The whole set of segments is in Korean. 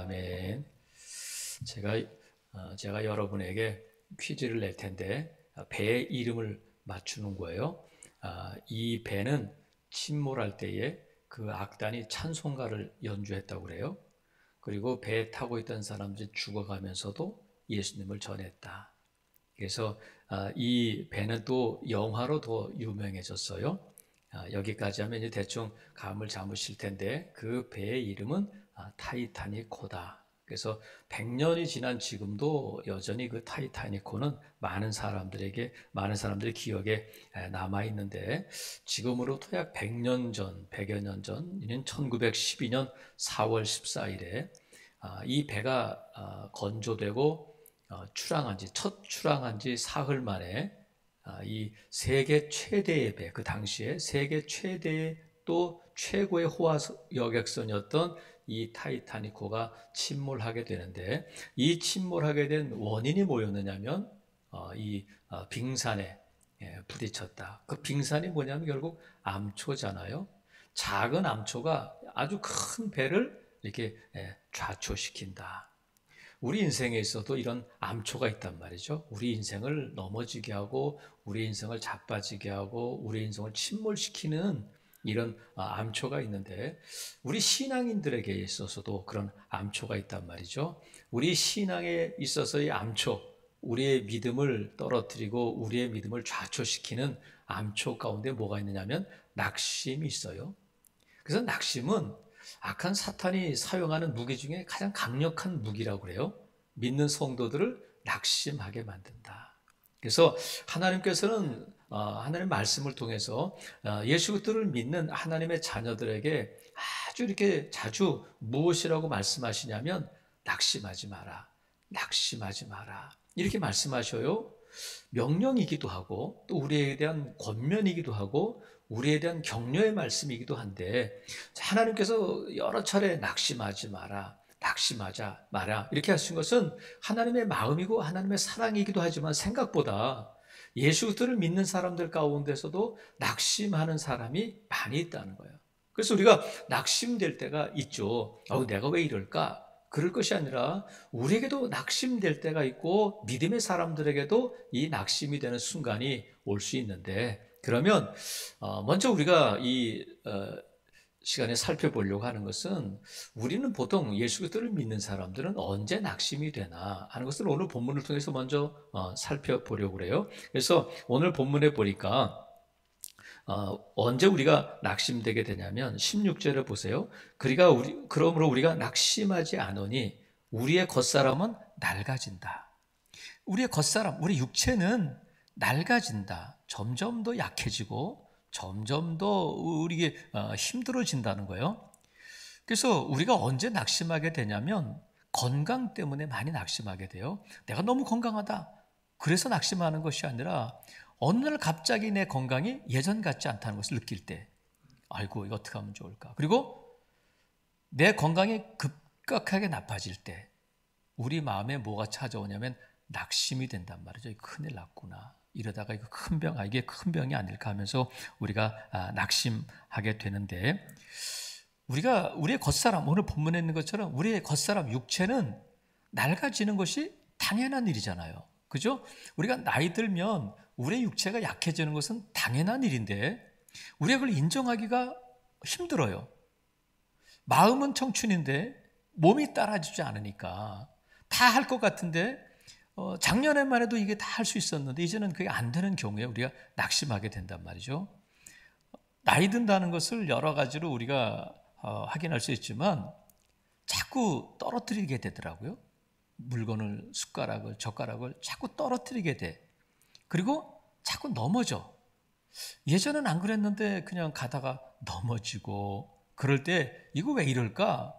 아멘. 제가 제가 여러분에게 퀴즈를 낼 텐데 배의 이름을 맞추는 거예요. 이 배는 침몰할 때에 그 악단이 찬송가를 연주했다고 그래요. 그리고 배에 타고 있던 사람들이 죽어가면서도 예수님을 전했다. 그래서 이 배는 또 영화로 더 유명해졌어요. 여기까지 하면 이제 대충 감을 잡으실 텐데 그 배의 이름은 타이타닉호다. 그래서 100년이 지난 지금도 여전히 그 타이타닉호는 많은 사람들의 기억에 남아 있는데 지금으로부터 약 100년 전, 100여 년 전, 1912년 4월 14일에 이 배가 건조되고 첫 출항한 지 사흘 만에 이 세계 최대의 배, 그 당시에 세계 최대의 또 최고의 호화 여객선이었던 이 타이타닉호가 침몰하게 되는데 이 침몰하게 된 원인이 뭐였느냐면 이 빙산에 부딪혔다. 그 빙산이 뭐냐면 결국 암초잖아요. 작은 암초가 아주 큰 배를 이렇게 좌초시킨다. 우리 인생에 있어도 이런 암초가 있단 말이죠. 우리 인생을 넘어지게 하고 우리 인생을 자빠지게 하고 우리 인생을 침몰시키는 이런 암초가 있는데 우리 신앙인들에게 있어서도 그런 암초가 있단 말이죠. 우리 신앙에 있어서의 암초, 우리의 믿음을 떨어뜨리고 우리의 믿음을 좌초시키는 암초 가운데 뭐가 있느냐면 낙심이 있어요. 그래서 낙심은 악한 사탄이 사용하는 무기 중에 가장 강력한 무기라고 그래요. 믿는 성도들을 낙심하게 만든다. 그래서 하나님께서는 하나님의 말씀을 통해서 예수 그리스도를 믿는 하나님의 자녀들에게 아주 이렇게 자주 무엇이라고 말씀하시냐면 낙심하지 마라. 낙심하지 마라. 이렇게 말씀하셔요. 명령이기도 하고 또 우리에 대한 권면이기도 하고 우리에 대한 격려의 말씀이기도 한데 하나님께서 여러 차례 낙심하지 마라, 낙심하자 마라 이렇게 하신 것은 하나님의 마음이고 하나님의 사랑이기도 하지만 생각보다 예수 그리스도를 믿는 사람들 가운데서도 낙심하는 사람이 많이 있다는 거예요. 그래서 우리가 낙심될 때가 있죠. 내가 왜 이럴까? 그럴 것이 아니라 우리에게도 낙심될 때가 있고 믿음의 사람들에게도 이 낙심이 되는 순간이 올 수 있는데 그러면 먼저 우리가 이 시간에 살펴보려고 하는 것은 우리는 보통 예수 그리스도를 믿는 사람들은 언제 낙심이 되나 하는 것을 오늘 본문을 통해서 먼저 살펴보려고 그래요. 그래서 오늘 본문에 보니까 언제 우리가 낙심되게 되냐면 16절을 보세요. 그러므로 우리가 낙심하지 않으니 우리의 겉사람은 낡아진다. 우리의 겉사람, 우리 육체는 낡아진다. 점점 더 약해지고 점점 더 우리에게 힘들어진다는 거예요. 그래서 우리가 언제 낙심하게 되냐면 건강 때문에 많이 낙심하게 돼요. 내가 너무 건강하다. 그래서 낙심하는 것이 아니라 어느 날 갑자기 내 건강이 예전 같지 않다는 것을 느낄 때 아이고 이거 어떻게 하면 좋을까. 그리고 내 건강이 급격하게 나빠질 때 우리 마음에 뭐가 찾아오냐면 낙심이 된단 말이죠. 큰일 났구나. 이러다가 이거 이게 큰 병이 아닐까 하면서 우리가 낙심하게 되는데 우리의 겉사람, 오늘 본문에 있는 것처럼 우리의 겉사람 육체는 낡아지는 것이 당연한 일이잖아요. 그죠? 우리가 나이 들면 우리의 육체가 약해지는 것은 당연한 일인데 우리가 그걸 인정하기가 힘들어요. 마음은 청춘인데 몸이 따라주지 않으니까 다 할 것 같은데 작년에만 해도 이게 다 할 수 있었는데 이제는 그게 안 되는 경우에 우리가 낙심하게 된단 말이죠. 나이 든다는 것을 여러 가지로 우리가 확인할 수 있지만 자꾸 떨어뜨리게 되더라고요. 물건을, 숟가락을, 젓가락을 자꾸 떨어뜨리게 돼. 그리고 자꾸 넘어져. 예전엔 안 그랬는데 그냥 가다가 넘어지고 그럴 때 이거 왜 이럴까?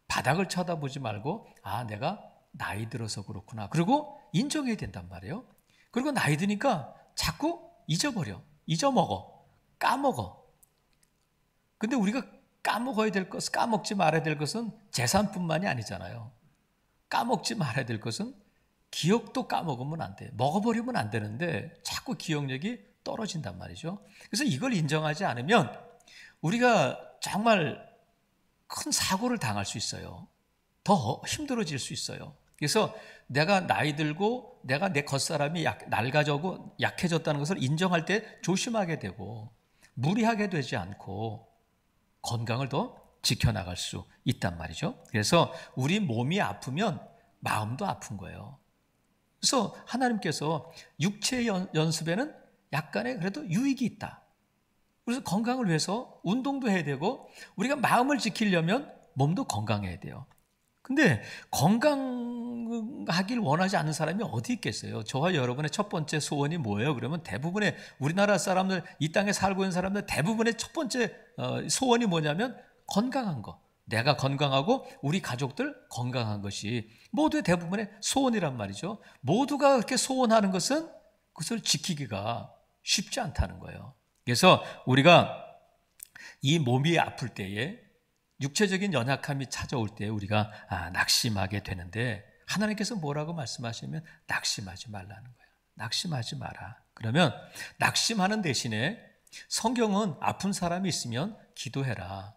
바닥을 쳐다보지 말고 내가 나이 들어서 그렇구나. 그리고 인정해야 된단 말이에요. 그리고 나이 드니까 자꾸 잊어먹어, 까먹어. 근데 우리가 까먹지 말아야 될 것은 재산뿐만이 아니잖아요. 까먹지 말아야 될 것은 기억도 까먹으면 안 돼. 먹어버리면 안 되는데 자꾸 기억력이 떨어진단 말이죠. 그래서 이걸 인정하지 않으면 우리가 정말 큰 사고를 당할 수 있어요. 더 힘들어질 수 있어요. 그래서 내가 나이 들고 내가 내 겉사람이 낡아져고 약해졌다는 것을 인정할 때 조심하게 되고 무리하게 되지 않고 건강을 더 지켜나갈 수 있단 말이죠. 그래서 우리 몸이 아프면 마음도 아픈 거예요. 그래서 하나님께서 육체의 연습에는 약간의 그래도 유익이 있다. 그래서 건강을 위해서 운동도 해야 되고 우리가 마음을 지키려면 몸도 건강해야 돼요. 근데 건강하길 원하지 않는 사람이 어디 있겠어요? 저와 여러분의 첫 번째 소원이 뭐예요? 그러면 대부분의 우리나라 사람들, 이 땅에 살고 있는 사람들 대부분의 첫 번째 소원이 뭐냐면 건강한 거. 내가 건강하고 우리 가족들 건강한 것이 모두의 대부분의 소원이란 말이죠. 모두가 그렇게 소원하는 것은 그것을 지키기가 쉽지 않다는 거예요. 그래서 우리가 이 몸이 아플 때에 육체적인 연약함이 찾아올 때 우리가 낙심하게 되는데 하나님께서 뭐라고 말씀하시면 낙심하지 말라는 거예요. 낙심하지 마라. 그러면 낙심하는 대신에 성경은 아픈 사람이 있으면 기도해라.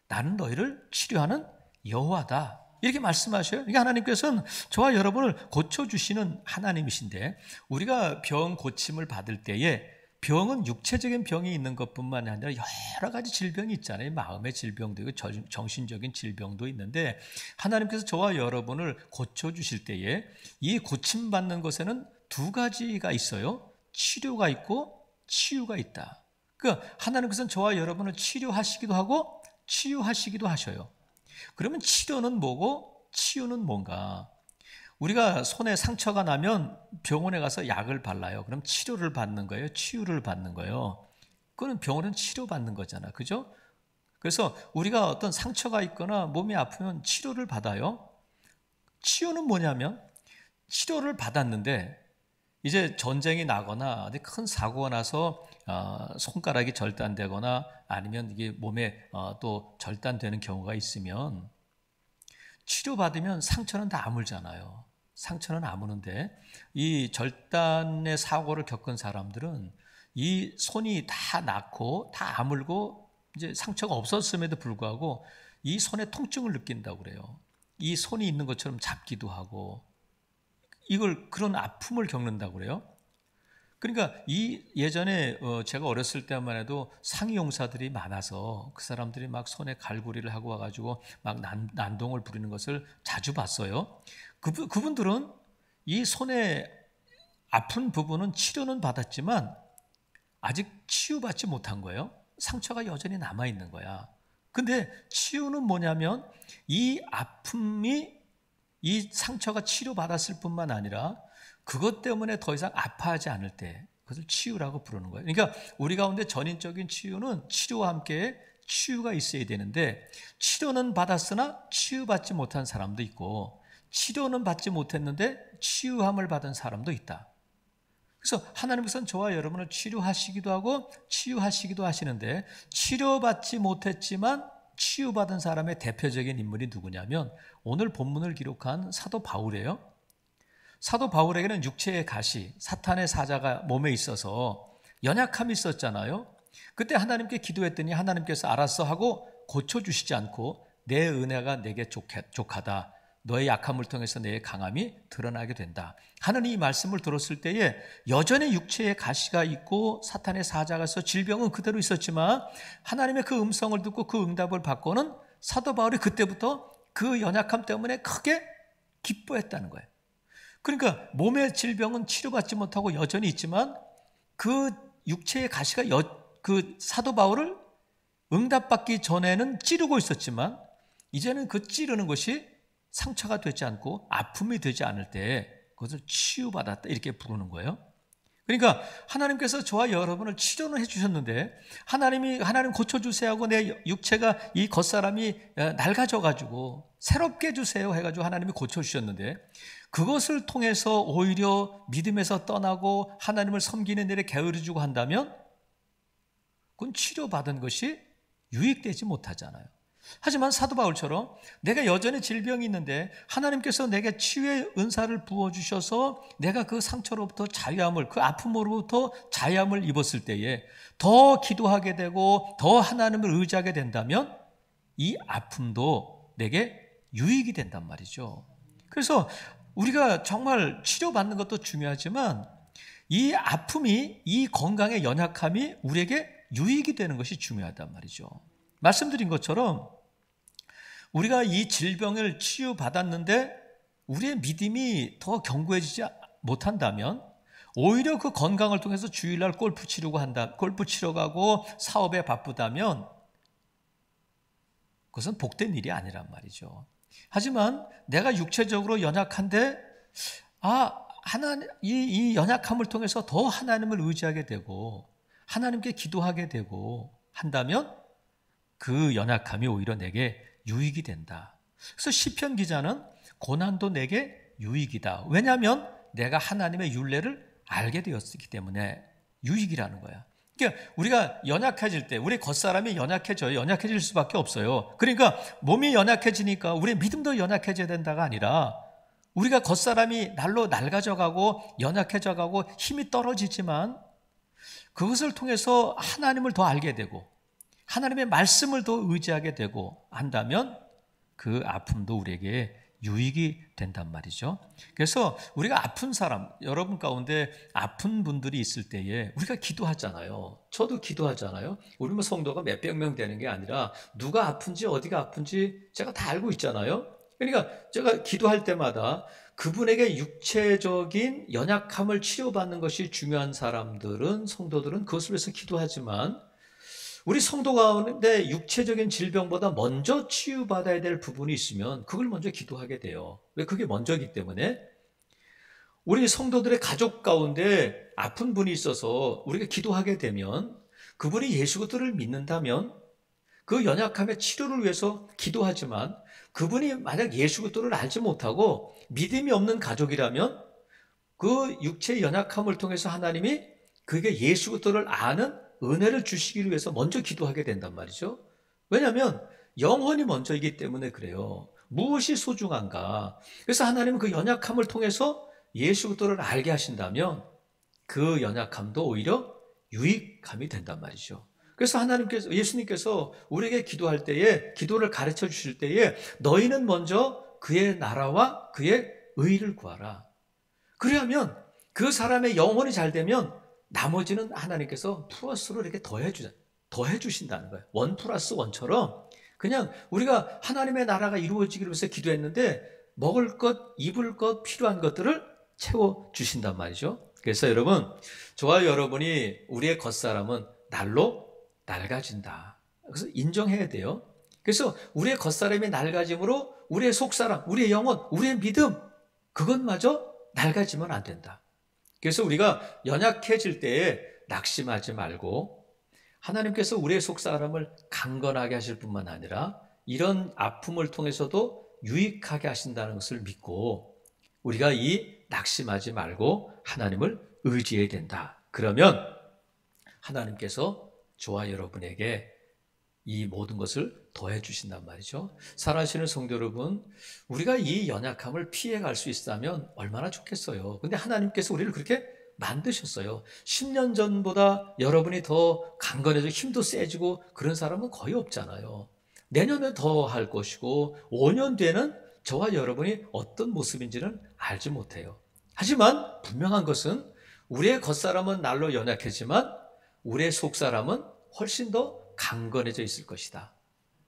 나는 너희를 치료하는 여호와다. 이렇게 말씀하셔요. 그러니까 하나님께서는 저와 여러분을 고쳐주시는 하나님이신데 우리가 병 고침을 받을 때에 병은 육체적인 병이 있는 것뿐만 아니라 여러 가지 질병이 있잖아요. 마음의 질병도 있고 정신적인 질병도 있는데 하나님께서 저와 여러분을 고쳐주실 때에 이 고침받는 것에는 두 가지가 있어요. 치료가 있고 치유가 있다. 그러니까 하나님께서는 저와 여러분을 치료하시기도 하고 치유하시기도 하셔요. 그러면 치료는 뭐고 치유는 뭔가? 우리가 손에 상처가 나면 병원에 가서 약을 발라요. 그럼 치료를 받는 거예요? 치유를 받는 거예요? 그건 병원은 치료받는 거잖아. 그죠? 그래서 우리가 어떤 상처가 있거나 몸이 아프면 치료를 받아요. 치유는 뭐냐면 치료를 받았는데 이제 전쟁이 나거나 큰 사고가 나서 손가락이 절단되거나 아니면 이게 몸에 또 절단되는 경우가 있으면 치료받으면 상처는 다 아물잖아요. 상처는 아무는데 이 절단의 사고를 겪은 사람들은 이 손이 다 낫고 다 아물고 이제 상처가 없었음에도 불구하고 이 손에 통증을 느낀다고 그래요. 이 손이 있는 것처럼 잡기도 하고 이걸 그런 아픔을 겪는다고 그래요. 그러니까 이 예전에 제가 어렸을 때만 해도 상위 용사들이 많아서 그 사람들이 막 손에 갈고리를 하고 와가지고 막 난동을 부리는 것을 자주 봤어요. 그분들은 이 손에 아픈 부분은 치료는 받았지만 아직 치유받지 못한 거예요. 상처가 여전히 남아있는 거야. 근데 치유는 뭐냐면 이 아픔이 이 상처가 치료받았을 뿐만 아니라 그것 때문에 더 이상 아파하지 않을 때 그것을 치유라고 부르는 거예요. 그러니까 우리 가운데 전인적인 치유는 치료와 함께 치유가 있어야 되는데 치료는 받았으나 치유받지 못한 사람도 있고 치료는 받지 못했는데 치유함을 받은 사람도 있다. 그래서 하나님께서는 저와 여러분을 치료하시기도 하고 치유하시기도 하시는데 치료받지 못했지만 치유받은 사람의 대표적인 인물이 누구냐면 오늘 본문을 기록한 사도 바울이에요. 사도 바울에게는 육체의 가시, 사탄의 사자가 몸에 있어서 연약함이 있었잖아요. 그때 하나님께 기도했더니 하나님께서 알았어 하고 고쳐주시지 않고 내 은혜가 내게 족하다. 너의 약함을 통해서 내 강함이 드러나게 된다. 하는 이 말씀을 들었을 때에 여전히 육체에 가시가 있고 사탄의 사자가 있어 질병은 그대로 있었지만 하나님의 그 음성을 듣고 그 응답을 받고는 사도 바울이 그때부터 그 연약함 때문에 크게 기뻐했다는 거예요. 그러니까 몸의 질병은 치료받지 못하고 여전히 있지만 그 육체의 가시가 그 사도 바울을 응답받기 전에는 찌르고 있었지만 이제는 그 찌르는 것이 상처가 되지 않고 아픔이 되지 않을 때 그것을 치유받았다 이렇게 부르는 거예요. 그러니까 하나님께서 저와 여러분을 치료는 해주셨는데 하나님 고쳐주세요 하고 내 육체가 이 겉사람이 낡아져가지고 새롭게 해주세요 해가지고 하나님이 고쳐주셨는데 그것을 통해서 오히려 믿음에서 떠나고 하나님을 섬기는 일에 게으르주고 한다면 그건 치료받은 것이 유익되지 못하잖아요. 하지만 사도 바울처럼 내가 여전히 질병이 있는데 하나님께서 내게 치유의 은사를 부어주셔서 내가 그 상처로부터 자유함을 그 아픔으로부터 자유함을 입었을 때에 더 기도하게 되고 더 하나님을 의지하게 된다면 이 아픔도 내게 유익이 된단 말이죠. 그래서 우리가 정말 치료받는 것도 중요하지만 이 아픔이, 이 건강의 연약함이 우리에게 유익이 되는 것이 중요하단 말이죠. 말씀드린 것처럼 우리가 이 질병을 치유받았는데 우리의 믿음이 더 견고해지지 못한다면 오히려 그 건강을 통해서 주일날 골프 치러 가고 사업에 바쁘다면 그것은 복된 일이 아니란 말이죠. 하지만 내가 육체적으로 연약한데 하나님, 이 연약함을 통해서 더 하나님을 의지하게 되고 하나님께 기도하게 되고 한다면 그 연약함이 오히려 내게 유익이 된다. 그래서 시편 기자는 고난도 내게 유익이다. 왜냐하면 내가 하나님의 율례를 알게 되었기 때문에 유익이라는 거야. 그러니까 우리가 연약해질 때 우리 겉사람이 연약해져요. 연약해질 수밖에 없어요. 그러니까 몸이 연약해지니까 우리의 믿음도 연약해져야 된다가 아니라 우리가 겉사람이 날로 낡아져가고 연약해져가고 힘이 떨어지지만 그것을 통해서 하나님을 더 알게 되고 하나님의 말씀을 더 의지하게 되고 한다면 그 아픔도 우리에게 유익이 된단 말이죠. 그래서 우리가 아픈 사람, 여러분 가운데 아픈 분들이 있을 때에 우리가 기도하잖아요. 저도 기도하잖아요. 우리 성도가 몇백 명 되는 게 아니라 누가 아픈지 어디가 아픈지 제가 다 알고 있잖아요. 그러니까 제가 기도할 때마다 그분에게 육체적인 연약함을 치료받는 것이 중요한 성도들은 그것을 위해서 기도하지만 우리 성도 가운데 육체적인 질병보다 먼저 치유받아야 될 부분이 있으면 그걸 먼저 기도하게 돼요. 왜? 그게 먼저이기 때문에 우리 성도들의 가족 가운데 아픈 분이 있어서 우리가 기도하게 되면 그분이 예수 그리스도를 믿는다면 그 연약함의 치료를 위해서 기도하지만 그분이 만약 예수 그리스도를 알지 못하고 믿음이 없는 가족이라면 그 육체의 연약함을 통해서 하나님이 그게 예수 그리스도를 아는 은혜를 주시기 위해서 먼저 기도하게 된단 말이죠. 왜냐하면 영혼이 먼저이기 때문에 그래요. 무엇이 소중한가? 그래서 하나님은 그 연약함을 통해서 예수 그리스도를 알게 하신다면 그 연약함도 오히려 유익함이 된단 말이죠. 그래서 예수님께서 우리에게 기도할 때에, 기도를 가르쳐 주실 때에 너희는 먼저 그의 나라와 그의 의를 구하라. 그러면 그 사람의 영혼이 잘 되면 나머지는 하나님께서 플러스로 이렇게 더해 주신다는 거예요. 1+1처럼 그냥 우리가 하나님의 나라가 이루어지기를 위해서 기도했는데 먹을 것, 입을 것, 필요한 것들을 채워 주신단 말이죠. 그래서 여러분, 저와 여러분이 우리의 겉사람은 날로 낡아진다. 그래서 인정해야 돼요. 그래서 우리의 겉사람이 낡아짐으로 우리의 속사람, 우리의 영혼, 우리의 믿음, 그것마저 낡아지면 안 된다. 그래서 우리가 연약해질 때에 낙심하지 말고 하나님께서 우리의 속사람을 강건하게 하실 뿐만 아니라 이런 아픔을 통해서도 유익하게 하신다는 것을 믿고 우리가 이 낙심하지 말고 하나님을 의지해야 된다. 그러면 하나님께서 저와 여러분에게 이 모든 것을 더해 주신단 말이죠. 사랑하시는 성도 여러분, 우리가 이 연약함을 피해갈 수 있다면 얼마나 좋겠어요. 근데 하나님께서 우리를 그렇게 만드셨어요. 10년 전보다 여러분이 더 강건해지고 힘도 세지고 그런 사람은 거의 없잖아요. 내년에 더 할 것이고 5년 뒤에는 저와 여러분이 어떤 모습인지는 알지 못해요. 하지만 분명한 것은 우리의 겉사람은 날로 연약해지만 우리의 속사람은 훨씬 더 강건해져 있을 것이다.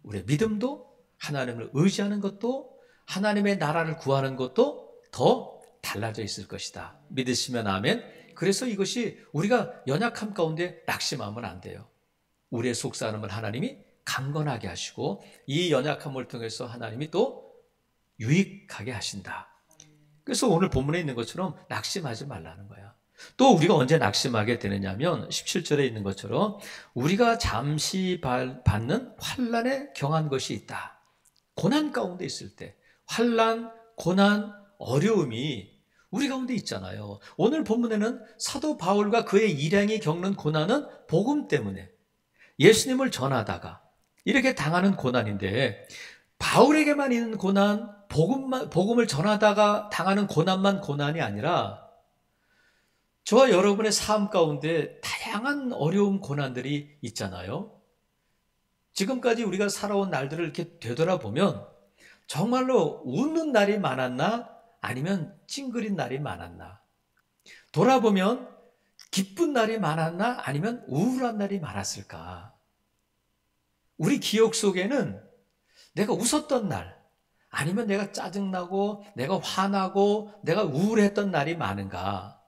우리의 믿음도 하나님을 의지하는 것도 하나님의 나라를 구하는 것도 더 달라져 있을 것이다. 믿으시면 아멘. 그래서 이것이 우리가 연약함 가운데 낙심하면 안 돼요. 우리의 속사람을 하나님이 강건하게 하시고 이 연약함을 통해서 하나님이 또 유익하게 하신다. 그래서 오늘 본문에 있는 것처럼 낙심하지 말라는 거야. 또 우리가 언제 낙심하게 되느냐면 17절에 있는 것처럼 우리가 잠시 받는 환난에 경한 것이 있다. 고난 가운데 있을 때 환난, 고난, 어려움이 우리 가운데 있잖아요. 오늘 본문에는 사도 바울과 그의 일행이 겪는 고난은 복음 때문에 예수님을 전하다가 이렇게 당하는 고난인데 바울에게만 있는 고난, 복음을 전하다가 당하는 고난만 고난이 아니라 저와 여러분의 삶 가운데 다양한 어려움, 고난들이 있잖아요. 지금까지 우리가 살아온 날들을 이렇게 되돌아보면 정말로 웃는 날이 많았나? 아니면 찡그린 날이 많았나? 돌아보면 기쁜 날이 많았나? 아니면 우울한 날이 많았을까? 우리 기억 속에는 내가 웃었던 날, 아니면 내가 짜증나고, 내가 화나고, 내가 우울했던 날이 많은가?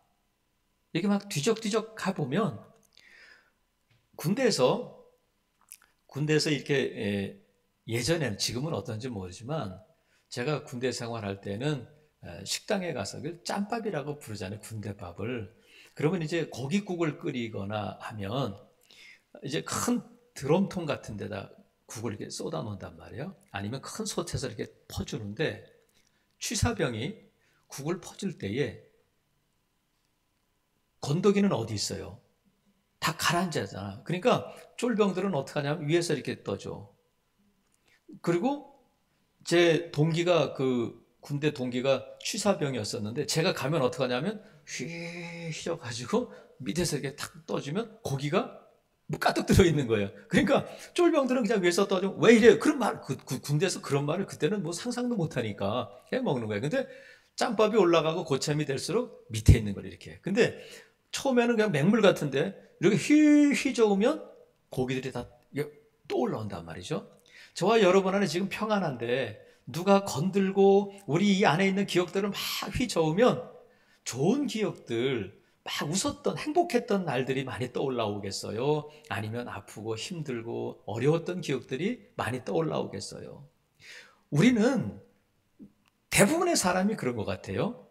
이렇게 막 뒤적뒤적 가보면, 군대에서 이렇게, 예전에는, 지금은 어떤지 모르지만, 제가 군대 생활할 때는 식당에 가서 그 짬밥이라고 부르잖아요, 군대밥을. 그러면 이제 고깃국을 끓이거나 하면, 이제 큰 드럼통 같은 데다 국을 이렇게 쏟아 놓는단 말이에요. 아니면 큰 솥에서 이렇게 퍼주는데, 취사병이 국을 퍼줄 때에 건더기는 어디 있어요? 다 가라앉아잖아. 그러니까 쫄병들은 어떻게 하냐면 위에서 이렇게 떠줘. 그리고 제 동기가, 그 군대 동기가 취사병이었었는데, 제가 가면 어떻게 하냐면 휘저가지고 밑에서 이렇게 탁 떠주면 고기가 뭐 가득 들어있는 거예요. 그러니까 쫄병들은 그냥 위에서 떠줘. 왜 이래요? 그런 말, 군대에서 그런 말을 그때는 뭐 상상도 못하니까 해 먹는 거예요. 근데 짬밥이 올라가고 고참이 될수록 밑에 있는 걸 이렇게. 근데 처음에는 그냥 맹물 같은데 이렇게 휘저으면 고기들이 다 떠올라온단 말이죠. 저와 여러분 안에 지금 평안한데 누가 건들고 우리 이 안에 있는 기억들을 막 휘저으면 좋은 기억들, 막 웃었던 행복했던 날들이 많이 떠올라오겠어요? 아니면 아프고 힘들고 어려웠던 기억들이 많이 떠올라오겠어요? 우리는 대부분의 사람이 그런 것 같아요.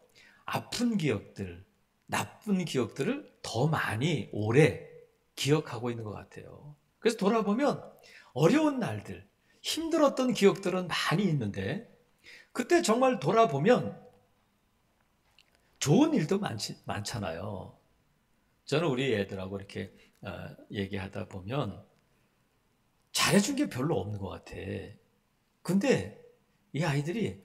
아픈 기억들, 나쁜 기억들을 더 많이 오래 기억하고 있는 것 같아요. 그래서 돌아보면 어려운 날들, 힘들었던 기억들은 많이 있는데, 그때 정말 돌아보면 좋은 일도 많잖아요. 저는 우리 애들하고 이렇게 얘기하다 보면 잘해준 게 별로 없는 것 같아. 근데 이 아이들이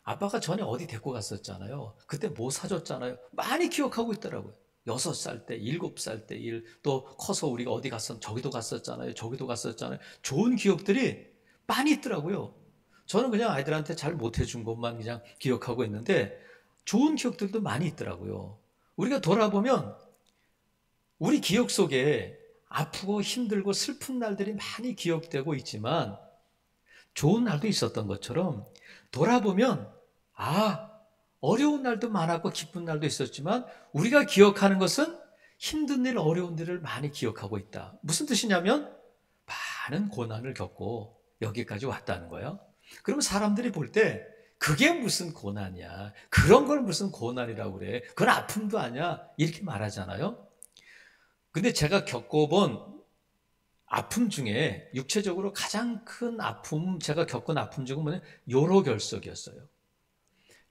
아빠가 전에 어디 데리고 갔었잖아요. 그때 뭐 사줬잖아요. 많이 기억하고 있더라고요. 6살 때, 7살 때 일, 또 커서 우리가 어디 저기도 갔었잖아요. 저기도 갔었잖아요. 좋은 기억들이 많이 있더라고요. 저는 그냥 아이들한테 잘 못해준 것만 그냥 기억하고 있는데 좋은 기억들도 많이 있더라고요. 우리가 돌아보면 우리 기억 속에 아프고 힘들고 슬픈 날들이 많이 기억되고 있지만 좋은 날도 있었던 것처럼 돌아보면 어려운 날도 많았고 기쁜 날도 있었지만 우리가 기억하는 것은 힘든 일, 어려운 일을 많이 기억하고 있다. 무슨 뜻이냐면 많은 고난을 겪고 여기까지 왔다는 거예요. 그러면 사람들이 볼 때 그게 무슨 고난이야. 그런 걸 무슨 고난이라고 그래. 그건 아픔도 아니야. 이렇게 말하잖아요. 근데 제가 겪어본 아픔 중에 육체적으로 가장 큰 아픔, 제가 겪은 아픔 중은 뭐냐? 요로결석이었어요.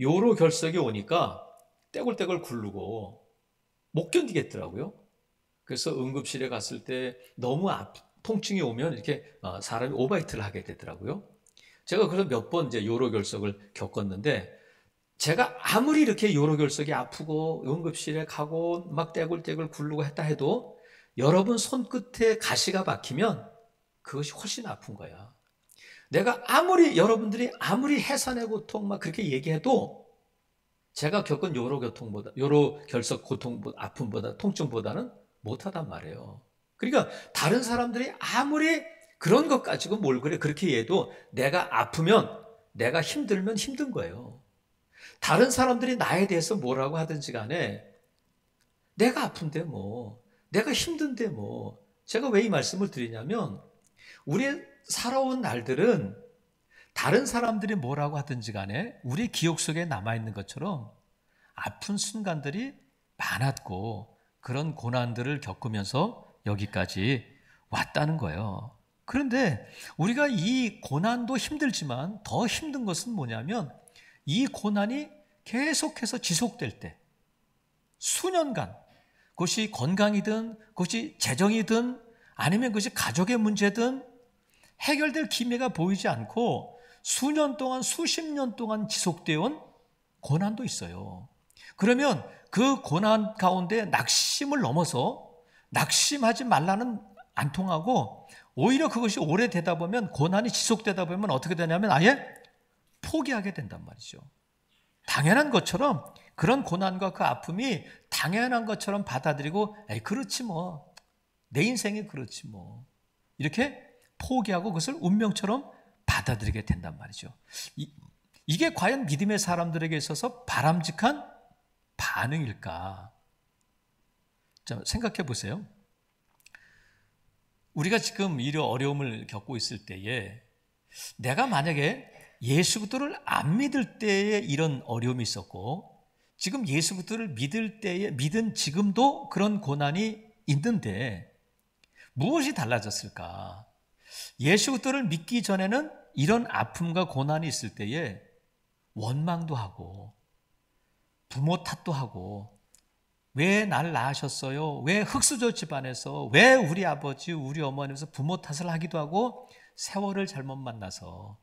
요로결석이 오니까 떼굴떼굴 굴르고 못 견디겠더라고요. 그래서 응급실에 갔을 때 너무 통증이 오면 이렇게 사람이 오바이트를 하게 되더라고요. 제가 그래서 몇 번 이제 요로결석을 겪었는데 제가 아무리 이렇게 요로결석이 아프고 응급실에 가고 막 떼굴떼굴 굴르고 했다 해도 여러분 손끝에 가시가 박히면 그것이 훨씬 아픈 거야. 내가 여러분들이 아무리 해산의 고통 막 그렇게 얘기해도 제가 겪은 요로결석 아픔보다 통증보다는 못하단 말이에요. 그러니까 다른 사람들이 아무리 그런 것 가지고 뭘 그렇게 해도 내가 아프면, 내가 힘들면 힘든 거예요. 다른 사람들이 나에 대해서 뭐라고 하든지 간에 내가 아픈데 뭐, 내가 힘든데 뭐. 제가 왜 이 말씀을 드리냐면 우리의 살아온 날들은 다른 사람들이 뭐라고 하든지 간에 우리 기억 속에 남아있는 것처럼 아픈 순간들이 많았고 그런 고난들을 겪으면서 여기까지 왔다는 거예요. 그런데 우리가 이 고난도 힘들지만 더 힘든 것은 뭐냐면 이 고난이 계속해서 지속될 때 수년간 그것이 건강이든 그것이 재정이든 아니면 그것이 가족의 문제든 해결될 기미가 보이지 않고 수년 동안 수십 년 동안 지속되어 온 고난도 있어요. 그러면 그 고난 가운데 낙심을 넘어서 낙심하지 말라는 안 통하고 오히려 그것이 오래되다 보면 고난이 지속되다 보면 어떻게 되냐면 아예 포기하게 된단 말이죠. 당연한 것처럼 그런 고난과 그 아픔이 당연한 것처럼 받아들이고 에이 그렇지 뭐. 내 인생이 그렇지 뭐. 이렇게 포기하고 그것을 운명처럼 받아들이게 된단 말이죠. 이게 과연 믿음의 사람들에게 있어서 바람직한 반응일까? 자, 생각해 보세요. 우리가 지금 이런 어려움을 겪고 있을 때에 내가 만약에 예수 그리스도를 안 믿을 때에 이런 어려움이 있었고 지금 예수 그리스도를 믿을 때에 믿은 지금도 그런 고난이 있는데 무엇이 달라졌을까? 예수 그리스도를 믿기 전에는 이런 아픔과 고난이 있을 때에 원망도 하고 부모 탓도 하고 왜 날 낳으셨어요? 왜 흙수저 집안에서 왜 우리 아버지 우리 어머니에서 부모 탓을 하기도 하고 세월을 잘못 만나서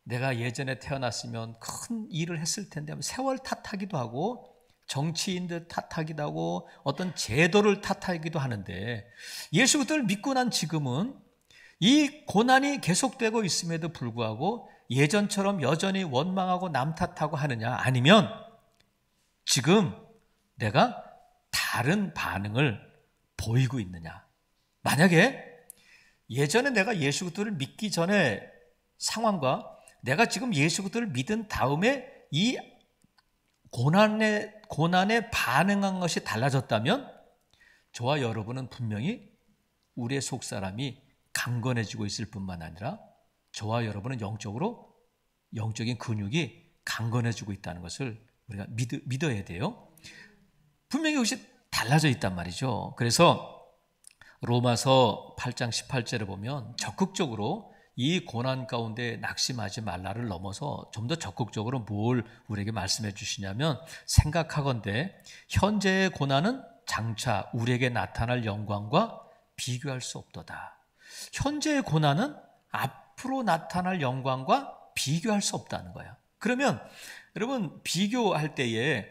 내가 예전에 태어났으면 큰 일을 했을 텐데 세월 탓하기도 하고 정치인들 탓하기도 하고 어떤 제도를 탓하기도 하는데 예수 그리스도를 믿고 난 지금은 이 고난이 계속되고 있음에도 불구하고 예전처럼 여전히 원망하고 남 탓하고 하느냐 아니면 지금 내가 다른 반응을 보이고 있느냐. 만약에 예전에 내가 예수 그리스도를 믿기 전에 상황과 내가 지금 예수 그리스도를 믿은 다음에 이 고난에 반응한 것이 달라졌다면 저와 여러분은 분명히 우리의 속사람이 강건해지고 있을 뿐만 아니라 저와 여러분은 영적인 근육이 강건해지고 있다는 것을 우리가 믿어야 돼요. 분명히 이것이 달라져 있단 말이죠. 그래서 로마서 8장 18절에 보면 적극적으로 이 고난 가운데 낙심하지 말라를 넘어서 좀 더 적극적으로 뭘 우리에게 말씀해 주시냐면 생각하건대 현재의 고난은 장차 우리에게 나타날 영광과 비교할 수 없도다. 현재의 고난은 앞으로 나타날 영광과 비교할 수 없다는 거예요. 그러면 여러분 비교할 때에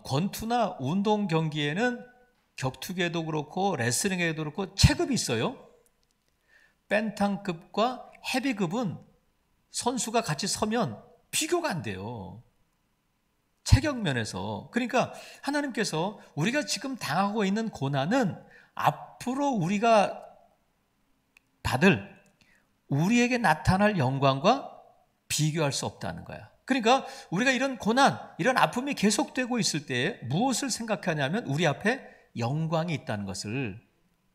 권투나 운동 경기에는 격투계도 그렇고 레슬링에도 그렇고 체급이 있어요. 벤탕급과 헤비급은 선수가 같이 서면 비교가 안 돼요. 체격면에서. 그러니까 하나님께서 우리가 지금 당하고 있는 고난은 앞으로 우리가 받을 우리에게 나타날 영광과 비교할 수 없다는 거야. 그러니까 우리가 이런 고난, 이런 아픔이 계속되고 있을 때 무엇을 생각하냐면 우리 앞에 영광이 있다는 것을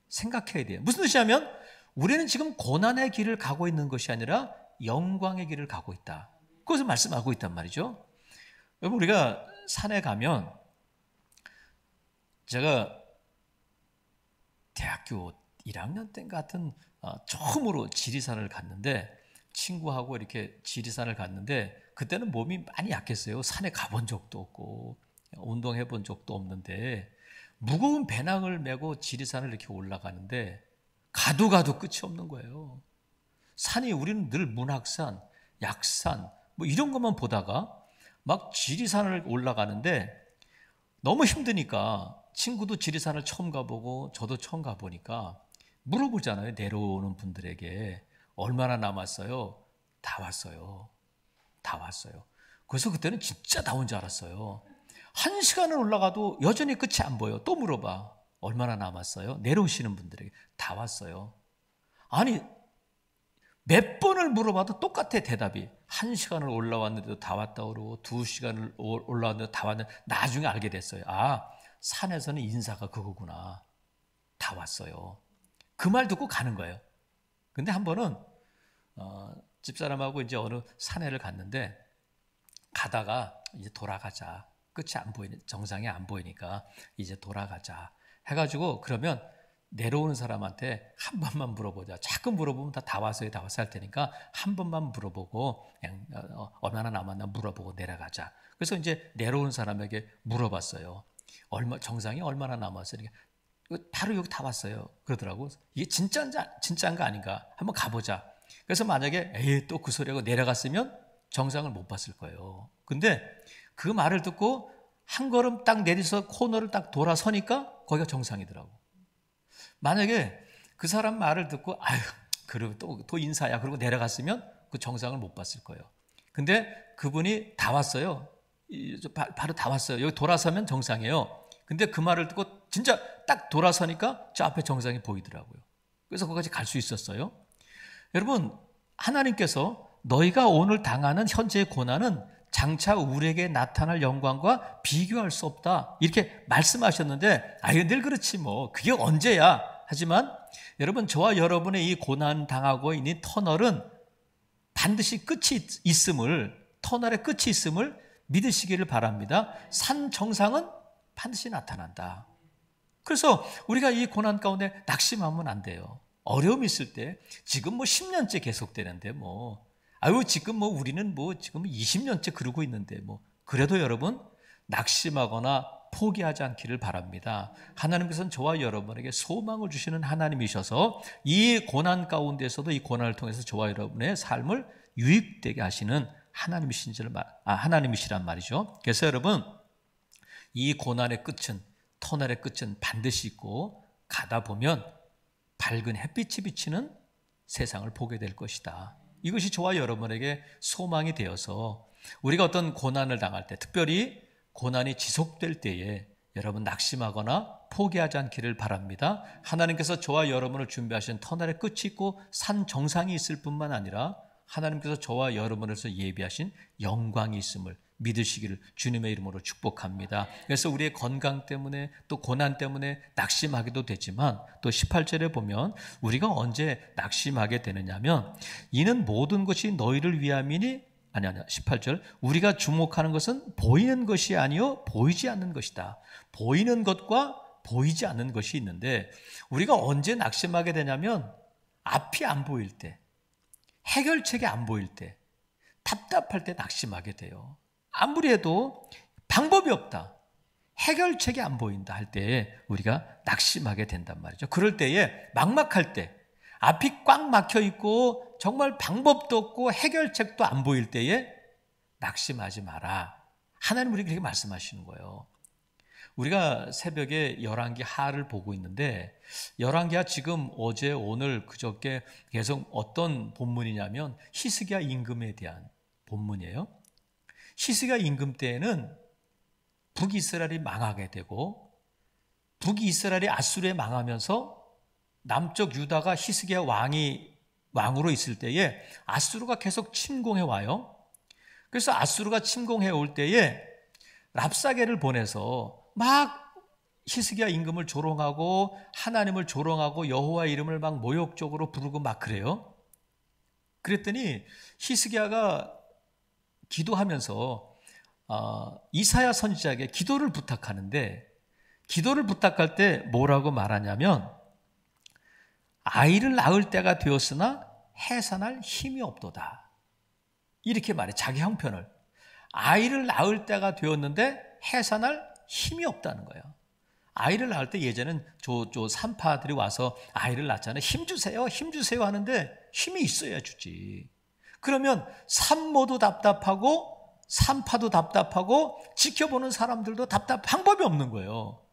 생각해야 돼요. 무슨 뜻이냐면 우리는 지금 고난의 길을 가고 있는 것이 아니라 영광의 길을 가고 있다. 그것을 말씀하고 있단 말이죠. 여러분 우리가 산에 가면 제가 대학교 1학년 때 같은 처음으로 지리산을 갔는데 친구하고 이렇게 지리산을 갔는데 그때는 몸이 많이 약했어요. 산에 가본 적도 없고 운동해 본 적도 없는데 무거운 배낭을 메고 지리산을 이렇게 올라가는데 가도 끝이 없는 거예요. 산이 우리는 늘 문학산, 약산 뭐 이런 것만 보다가 막 지리산을 올라가는데 너무 힘드니까 친구도 지리산을 처음 가보고 저도 처음 가보니까 물어보잖아요. 내려오는 분들에게 얼마나 남았어요? 다 왔어요. 다 왔어요. 그래서 그때는 진짜 다 온 줄 알았어요. 1시간을 올라가도 여전히 끝이 안 보여. 또 물어봐. 얼마나 남았어요? 내려오시는 분들에게 다 왔어요. 아니 몇 번을 물어봐도 똑같아 대답이. 1시간을 올라왔는데도 다 왔다고 그러고 2시간을 올라왔는데도 다 왔는데 나중에 알게 됐어요. 아 산에서는 인사가 그거구나. 다 왔어요. 그 말 듣고 가는 거예요. 근데 한 번은 집사람하고 이제 어느 산에를 갔는데 가다가 이제 돌아가자. 끝이 안 보이는 정상이 안 보이니까 이제 돌아가자 해가지고 그러면 내려오는 사람한테 한 번만 물어보자. 자꾸 물어보면 다 왔어요. 다 왔어 할 테니까 한 번만 물어보고 그냥 얼마나 남았나 물어보고 내려가자. 그래서 이제 내려오는 사람에게 물어봤어요. 정상이 얼마나 남았어요? 바로 여기 다 왔어요. 그러더라고. 이게 진짜인가 아닌가 한번 가보자. 그래서 만약에 에이 또 그 소리하고 내려갔으면 정상을 못 봤을 거예요. 근데 그 말을 듣고 한 걸음 딱 내려서 코너를 딱 돌아서니까 거기가 정상이더라고. 만약에 그 사람 말을 듣고 아유 그리고 또 인사야 그러고 내려갔으면 그 정상을 못 봤을 거예요. 근데 그분이 다 왔어요. 바로 다 왔어요. 여기 돌아서면 정상이에요. 근데 그 말을 듣고 진짜 딱 돌아서니까 저 앞에 정상이 보이더라고요. 그래서 거기까지 갈 수 있었어요. 여러분, 하나님께서 너희가 오늘 당하는 현재의 고난은 장차 우리에게 나타날 영광과 비교할 수 없다, 이렇게 말씀하셨는데, 늘 그렇지 뭐, 그게 언제야. 하지만 여러분, 저와 여러분의 이 고난 당하고 있는 터널은 반드시 끝이 있음을, 터널의 끝이 있음을 믿으시기를 바랍니다. 산 정상은 반드시 나타난다. 그래서 우리가 이 고난 가운데 낙심하면 안 돼요. 어려움이 있을 때, 지금 뭐 10년째 계속되는데 지금 우리는 지금 20년째 그러고 있는데 그래도 여러분, 낙심하거나 포기하지 않기를 바랍니다. 하나님께서는 저와 여러분에게 소망을 주시는 하나님이셔서 이 고난 가운데서도 이 고난을 통해서 저와 여러분의 삶을 유익되게 하시는 하나님이시란 말이죠. 그래서 여러분, 이 고난의 끝은, 터널의 끝은 반드시 있고, 가다 보면 밝은 햇빛이 비치는 세상을 보게 될 것이다. 이것이 저와 여러분에게 소망이 되어서 우리가 어떤 고난을 당할 때, 특별히 고난이 지속될 때에 여러분 낙심하거나 포기하지 않기를 바랍니다. 하나님께서 저와 여러분을 준비하신 터널의 끝이 있고 산 정상이 있을 뿐만 아니라 하나님께서 저와 여러분에서 예비하신 영광이 있음을 믿으시기를 주님의 이름으로 축복합니다. 그래서 우리의 건강 때문에 또 고난 때문에 낙심하기도 되지만, 또 18절에 보면 우리가 언제 낙심하게 되느냐면, 이는 모든 것이 너희를 위함이니, 18절, 우리가 주목하는 것은 보이는 것이 아니요 보이지 않는 것이다. 보이는 것과 보이지 않는 것이 있는데, 우리가 언제 낙심하게 되냐면 앞이 안 보일 때, 해결책이 안 보일 때, 답답할 때 낙심하게 돼요. 아무리 해도 방법이 없다, 해결책이 안 보인다 할 때에 우리가 낙심하게 된단 말이죠. 그럴 때에, 막막할 때, 앞이 꽉 막혀 있고 정말 방법도 없고 해결책도 안 보일 때에 낙심하지 마라. 하나님 우리에게 그렇게 말씀하시는 거예요. 우리가 새벽에 열왕기 하를 보고 있는데, 열왕기하 지금 어제 오늘 그저께 계속 어떤 본문이냐면 히스기야 임금에 대한 본문이에요. 히스기야 임금 때에는 북이스라엘이 망하게 되고, 북이스라엘이 아수르에 망하면서 남쪽 유다가 히스기야 왕으로 있을 때에 아수르가 계속 침공해 와요. 그래서 아수르가 침공해 올 때에 랍사게를 보내서 막 히스기야 임금을 조롱하고 하나님을 조롱하고 여호와 이름을 막 모욕적으로 부르고 막 그래요. 그랬더니 히스기야가 기도하면서 이사야 선지자에게 기도를 부탁하는데, 기도를 부탁할 때 뭐라고 말하냐면, 아이를 낳을 때가 되었으나 해산할 힘이 없도다, 이렇게 말해. 자기 형편을, 아이를 낳을 때가 되었는데 해산할 힘이 없다는 거예요. 아이를 낳을 때 예전엔 산파들이 와서 아이를 낳잖아요. 힘 주세요, 힘 주세요 하는데 힘이 있어야 주지. 그러면 산모도 답답하고 산파도 답답하고 지켜보는 사람들도 방법이 없는 거예요.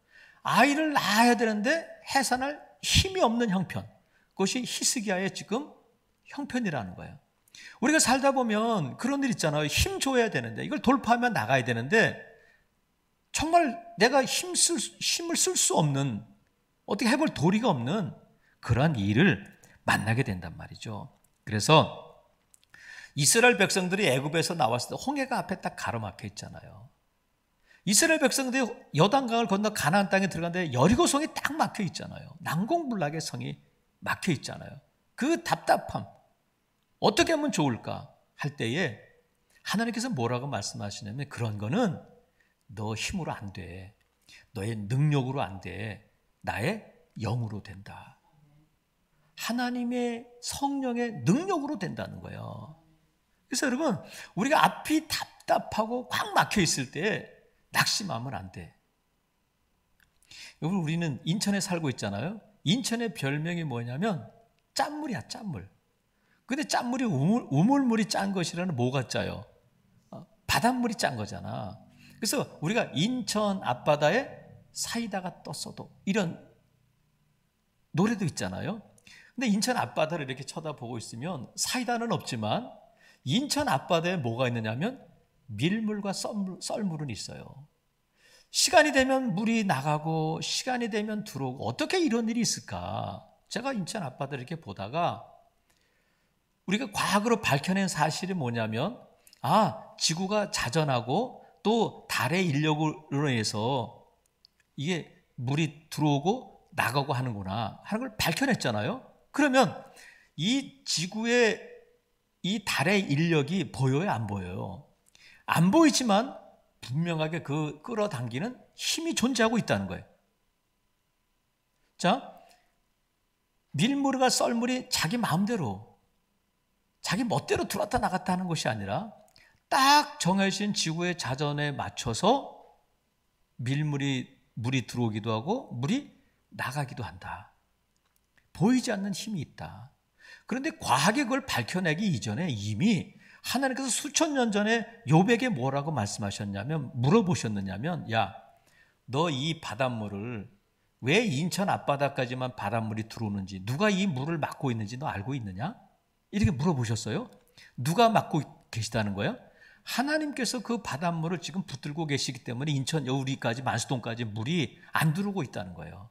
아이를 낳아야 되는데 해산할 힘이 없는 형편, 그것이 히스기야의 지금 형편이라는 거예요. 우리가 살다 보면 그런 일 있잖아요. 힘 줘야 되는데, 이걸 돌파하면 나가야 되는데 정말 내가 힘을 쓸 수 없는, 어떻게 해볼 도리가 없는 그러한 일을 만나게 된단 말이죠. 그래서 이스라엘 백성들이 애굽에서 나왔을 때 홍해가 앞에 딱 가로막혀 있잖아요. 이스라엘 백성들이 여단강을 건너 가나안 땅에 들어갔는데 여리고 성이 딱 막혀 있잖아요. 난공불락의 성이 막혀 있잖아요. 그 답답함, 어떻게 하면 좋을까 할 때에 하나님께서 뭐라고 말씀하시냐면, 그런 거는 너 힘으로 안 돼, 너의 능력으로 안 돼, 나의 영으로 된다. 하나님의 성령의 능력으로 된다는 거예요. 그래서 여러분, 우리가 앞이 답답하고 꽉 막혀 있을 때 낙심하면 안 돼. 여러분, 우리는 인천에 살고 있잖아요. 인천의 별명이 뭐냐면 짠물이야, 짠물. 근데 짠물이 우물물이 짠 것이라는 뭐가 짜요? 바닷물이 짠 거잖아. 그래서 우리가 인천 앞바다에 사이다가 떴어도, 이런 노래도 있잖아요. 근데 인천 앞바다를 이렇게 쳐다보고 있으면 사이다는 없지만 인천 앞바다에 뭐가 있느냐면 밀물과 썰물은 있어요. 시간이 되면 물이 나가고 시간이 되면 들어오고 어떻게 이런 일이 있을까? 제가 인천 앞바다를 이렇게 보다가 우리가 과학으로 밝혀낸 사실이 뭐냐면 지구가 자전하고 또 달의 인력으로 인해서 이게 물이 들어오고 나가고 하는구나 하는 걸 밝혀냈잖아요. 그러면 이 지구의 이 달의 인력이 보여요, 안 보여요? 안 보이지만 분명하게 그 끌어당기는 힘이 존재하고 있다는 거예요. 자, 밀물과 썰물이 자기 마음대로, 자기 멋대로 들어왔다 나갔다 하는 것이 아니라 딱 정해진 지구의 자전에 맞춰서 물이 들어오기도 하고 물이 나가기도 한다. 보이지 않는 힘이 있다. 그런데 과학이 그걸 밝혀내기 이전에 이미 하나님께서 수천 년 전에 욥에게 뭐라고 말씀하셨냐면, 물어보셨느냐면, 야, 너 이 바닷물을 왜 인천 앞바다까지만 바닷물이 들어오는지, 누가 이 물을 막고 있는지 너 알고 있느냐? 이렇게 물어보셨어요. 누가 막고 계시다는 거예요? 하나님께서 그 바닷물을 지금 붙들고 계시기 때문에 인천 여우리까지 만수동까지 물이 안 들어오고 있다는 거예요.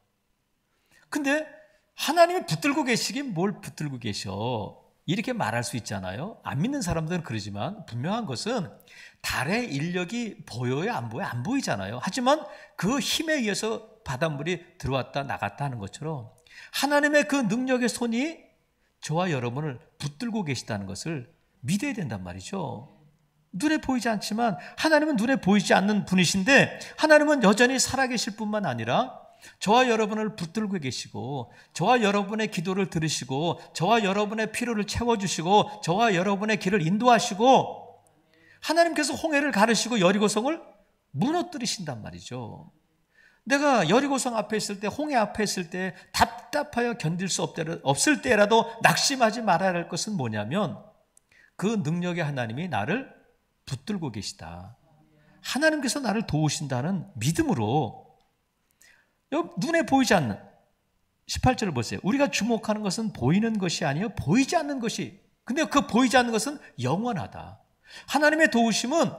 근데 하나님이 붙들고 계시긴 뭘 붙들고 계셔? 이렇게 말할 수 있잖아요. 안 믿는 사람들은 그러지만 분명한 것은 달의 인력이 보여요, 안 보여요? 안 보이잖아요. 하지만 그 힘에 의해서 바닷물이 들어왔다 나갔다 하는 것처럼 하나님의 그 능력의 손이 저와 여러분을 붙들고 계시다는 것을 믿어야 된단 말이죠. 눈에 보이지 않지만 하나님은 눈에 보이지 않는 분이신데 하나님은 여전히 살아계실 뿐만 아니라 저와 여러분을 붙들고 계시고 저와 여러분의 기도를 들으시고 저와 여러분의 필요를 채워주시고 저와 여러분의 길을 인도하시고 하나님께서 홍해를 가르시고 여리고성을 무너뜨리신단 말이죠. 내가 여리고성 앞에 있을 때, 홍해 앞에 있을 때 답답하여 견딜 수 없을 때라도 낙심하지 말아야 할 것은 뭐냐면 그 능력의 하나님이 나를 붙들고 계시다. 하나님께서 나를 도우신다는 믿음으로 눈에 보이지 않는 18절을 보세요. 우리가 주목하는 것은 보이는 것이 아니요 보이지 않는 것이. 근데 그 보이지 않는 것은 영원하다. 하나님의 도우심은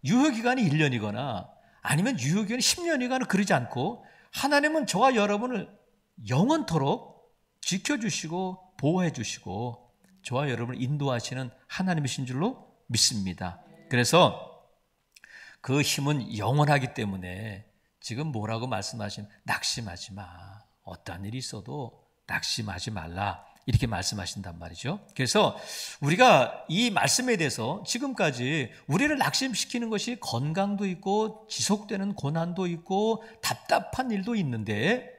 유효기간이 1년이거나 아니면 유효기간이 10년이거나 그러지 않고 하나님은 저와 여러분을 영원토록 지켜주시고 보호해주시고 저와 여러분을 인도하시는 하나님이신 줄로 믿습니다. 그래서 그 힘은 영원하기 때문에 지금 뭐라고 말씀하시면 낙심하지 마. 어떠한 일이 있어도 낙심하지 말라. 이렇게 말씀하신단 말이죠. 그래서 우리가 이 말씀에 대해서 지금까지 우리를 낙심시키는 것이 건강도 있고 지속되는 고난도 있고 답답한 일도 있는데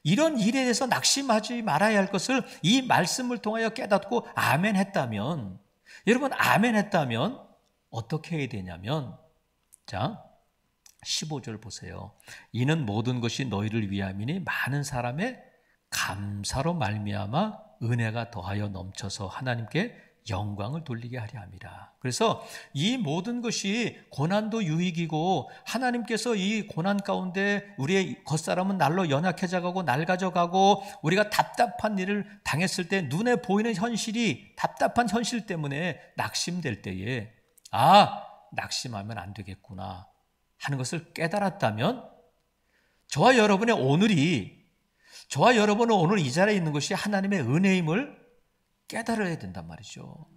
이런 일에 대해서 낙심하지 말아야 할 것을 이 말씀을 통하여 깨닫고 아멘 했다면 여러분 아멘 했다면 어떻게 해야 되냐면 자 15절 보세요. 이는 모든 것이 너희를 위함이니 많은 사람의 감사로 말미암아 은혜가 더하여 넘쳐서 하나님께 영광을 돌리게 하려 함이라. 그래서 이 모든 것이 고난도 유익이고 하나님께서 이 고난 가운데 우리의 겉사람은 날로 연약해져 가고 낡아져 가고 우리가 답답한 일을 당했을 때 눈에 보이는 현실이 답답한 현실 때문에 낙심될 때에 낙심하면 안 되겠구나 하는 것을 깨달았다면 저와 여러분의 오늘이 저와 여러분은 오늘 이 자리에 있는 것이 하나님의 은혜임을 깨달아야 된단 말이죠.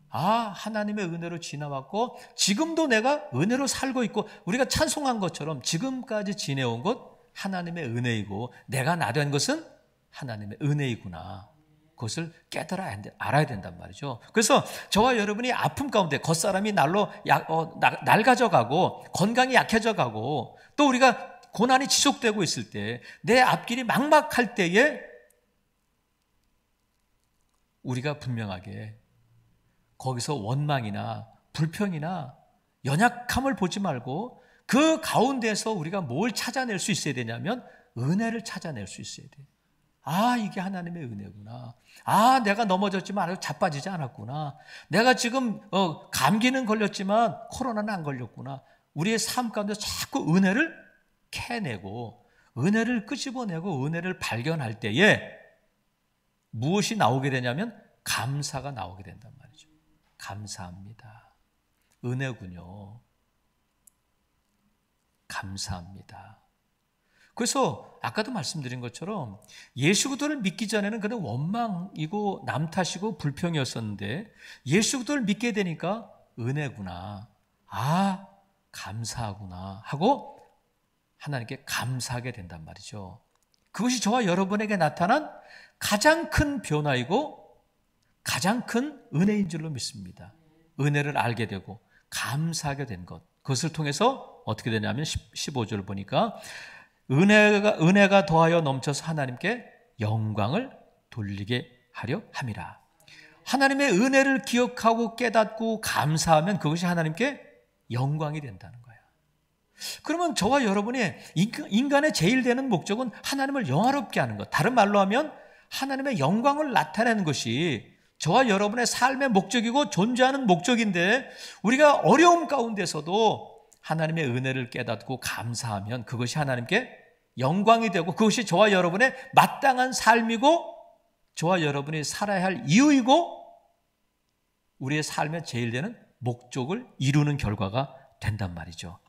하나님의 은혜로 지나왔고 지금도 내가 은혜로 살고 있고 우리가 찬송한 것처럼 지금까지 지내온 것 하나님의 은혜이고 내가 나된 것은 하나님의 은혜이구나. 그것을 알아야 된단 말이죠. 그래서 저와 여러분이 아픔 가운데 겉사람이 낡아져 가고 건강이 약해져 가고 또 우리가 고난이 지속되고 있을 때 내 앞길이 막막할 때에 우리가 분명하게 거기서 원망이나 불평이나 연약함을 보지 말고 그 가운데서 우리가 뭘 찾아낼 수 있어야 되냐면 은혜를 찾아낼 수 있어야 돼요. 이게 하나님의 은혜구나. 내가 넘어졌지만 자빠지지 않았구나. 내가 지금 감기는 걸렸지만 코로나는 안 걸렸구나. 우리의 삶 가운데 자꾸 은혜를 캐내고 은혜를 끄집어내고 은혜를 발견할 때에 무엇이 나오게 되냐면 감사가 나오게 된단 말이죠. 감사합니다. 은혜군요. 감사합니다. 그래서 아까도 말씀드린 것처럼 예수 그리스도를 믿기 전에는 그는 원망이고 남 탓이고 불평이었었는데 예수 그리스도를 믿게 되니까 은혜구나. 아, 감사하구나 하고 하나님께 감사하게 된단 말이죠. 그것이 저와 여러분에게 나타난 가장 큰 변화이고 가장 큰 은혜인 줄로 믿습니다. 은혜를 알게 되고 감사하게 된 것. 그것을 통해서 어떻게 되냐면 15절 보니까 은혜가 더하여 넘쳐서 하나님께 영광을 돌리게 하려 함이라. 하나님의 은혜를 기억하고 깨닫고 감사하면 그것이 하나님께 영광이 된다는 거예요. 그러면 저와 여러분의 인간의 제일 되는 목적은 하나님을 영화롭게 하는 것. 다른 말로 하면 하나님의 영광을 나타내는 것이 저와 여러분의 삶의 목적이고 존재하는 목적인데 우리가 어려움 가운데서도 하나님의 은혜를 깨닫고 감사하면 그것이 하나님께 영광이 되고 그것이 저와 여러분의 마땅한 삶이고 저와 여러분이 살아야 할 이유이고 우리의 삶의 제일 되는 목적을 이루는 결과가 된단 말이죠.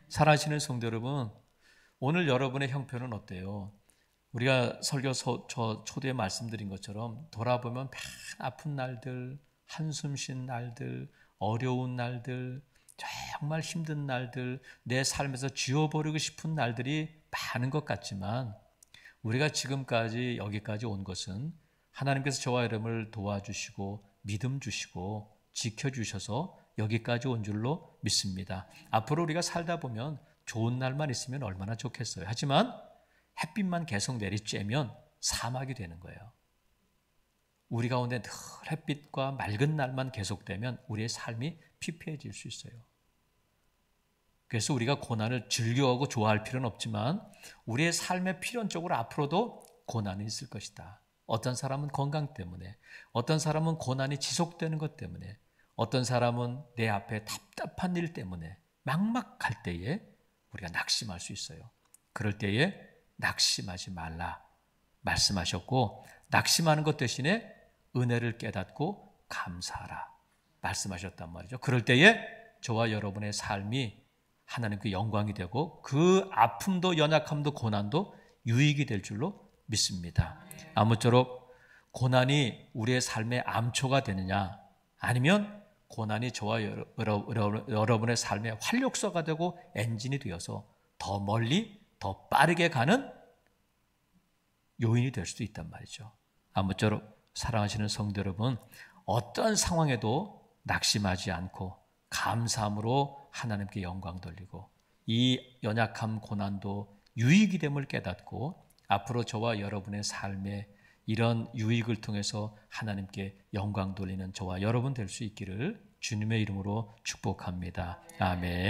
사랑하시는 성도 여러분, 오늘 여러분의 형편은 어때요? 우리가 설교 초대에 말씀드린 것처럼 돌아보면 막 아픈 날들, 한숨 쉰 날들, 어려운 날들, 정말 힘든 날들, 내 삶에서 지워버리고 싶은 날들이 많은 것 같지만 우리가 지금까지 여기까지 온 것은 하나님께서 저와 여러분을 도와주시고 믿음 주시고 지켜주셔서 여기까지 온 줄로 믿습니다. 앞으로 우리가 살다 보면 좋은 날만 있으면 얼마나 좋겠어요. 하지만 햇빛만 계속 내리쬐면 사막이 되는 거예요. 우리 가운데 늘 햇빛과 맑은 날만 계속되면 우리의 삶이 피폐해질 수 있어요. 그래서 우리가 고난을 즐겨하고 좋아할 필요는 없지만 우리의 삶의 필연적으로 앞으로도 고난이 있을 것이다. 어떤 사람은 건강 때문에, 어떤 사람은 고난이 지속되는 것 때문에, 어떤 사람은 내 앞에 답답한 일 때문에 막막할 때에 우리가 낙심할 수 있어요. 그럴 때에 낙심하지 말라 말씀하셨고 낙심하는 것 대신에 은혜를 깨닫고 감사하라 말씀하셨단 말이죠. 그럴 때에 저와 여러분의 삶이 하나님께 영광이 되고 그 아픔도 연약함도 고난도 유익이 될 줄로 믿습니다. 아무쪼록 고난이 우리의 삶의 암초가 되느냐 아니면 고난이 저와 여러분의 삶의 활력소가 되고 엔진이 되어서 더 멀리 더 빠르게 가는 요인이 될 수도 있단 말이죠. 아무쪼록 사랑하시는 성도 여러분, 어떤 상황에도 낙심하지 않고 감사함으로 하나님께 영광 돌리고 이 연약함 고난도 유익이 됨을 깨닫고 앞으로 저와 여러분의 삶에 이런 유익을 통해서 하나님께 영광 돌리는 저와 여러분 될 수 있기를 주님의 이름으로 축복합니다. 아멘.